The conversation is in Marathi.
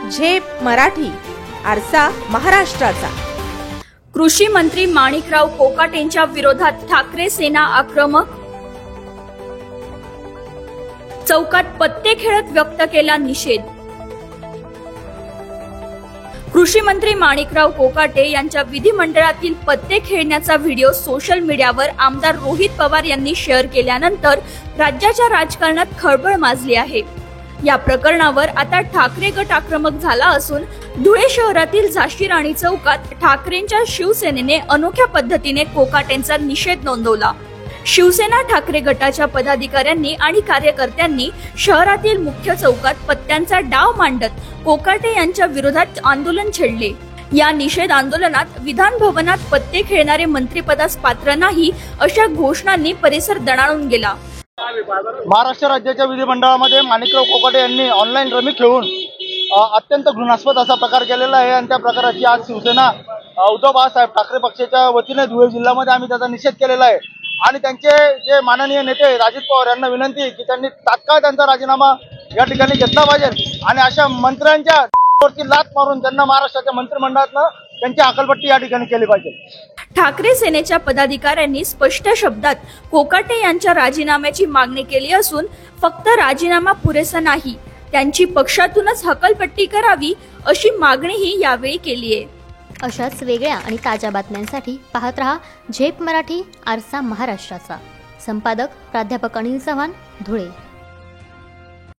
झेप मराठी, आरसा महाराष्ट्राचा। कृषी मंत्री माणिकराव कोकाटेंच्या विरोधात ठाकरे सेना आक्रमक, चौकात पत्ते खेळत व्यक्त केला निषेध। कृषी मंत्री माणिकराव कोकाटे यांच्या विधिमंडळातील पत्ते खेळण्याचा व्हिडिओ सोशल मीडियावर आमदार रोहित पवार यांनी शेअर केल्यानंतर राज्याच्या राजकारणात खळबळ माजली आहे। या प्रकरणावर आता ठाकरे गट आक्रमक झाला असून धुळे शहरातील झाशी राणी चौकात ठाकरेंच्या शिवसेनेने अनोख्या पद्धतीने कोकाटेंचा निषेध नोंदवला। शिवसेना ठाकरे गटाच्या पदाधिकाऱ्यांनी आणि कार्यकर्त्यांनी शहरातील मुख्य चौकात पत्त्यांचा डाव मांडत कोकाटे यांच्या विरोधात आंदोलन छेडले। या निषेध आंदोलनात विधान भवनात पत्ते खेळणारे मंत्रिपदास पात्र नाही अशा घोषणांनी परिसर दणाणून गेला। महाराष्ट्र राज्याच्या विधिमंडळामध्ये माणिकराव कोकाटे यांनी ऑनलाईन रमी खेळून अत्यंत घृणास्पद असा प्रकार केलेला आहे आणि त्या प्रकाराची आज शिवसेना उद्धव बाळासाहेब ठाकरे पक्षाच्या वतीने धुळे जिल्ह्यामध्ये आम्ही त्याचा निषेध केलेला आहे आणि त्यांचे जे माननीय नेते राजीत पवार यांना विनंती आहे की त्यांनी तात्काळ त्यांचा राजीनामा या ठिकाणी घेतला पाहिजे आणि अशा मंत्र्यांच्या वरती लाथ मारून त्यांना महाराष्ट्राच्या मंत्रिमंडळातनं त्यांची हकालपट्टी या ठिकाणी केली पाहिजे। ठाकरे सेनेच्या पदाधिकाऱ्यांनी स्पष्ट शब्दात कोकाटे यांच्या राजीनाम्याची मागणी केली असून फक्त राजीनामा पुरेसा नाही, त्यांची पक्षातूनच हकालपट्टी करावी अशी मागणीही यावेळी केली आहे। अशाच वेगळ्या आणि ताज्या बातम्यांसाठी पाहत रहा झेप मराठी, आरसा महाराष्ट्राचा। संपादक प्राध्यापक अनिल चव्हाण, धुळे।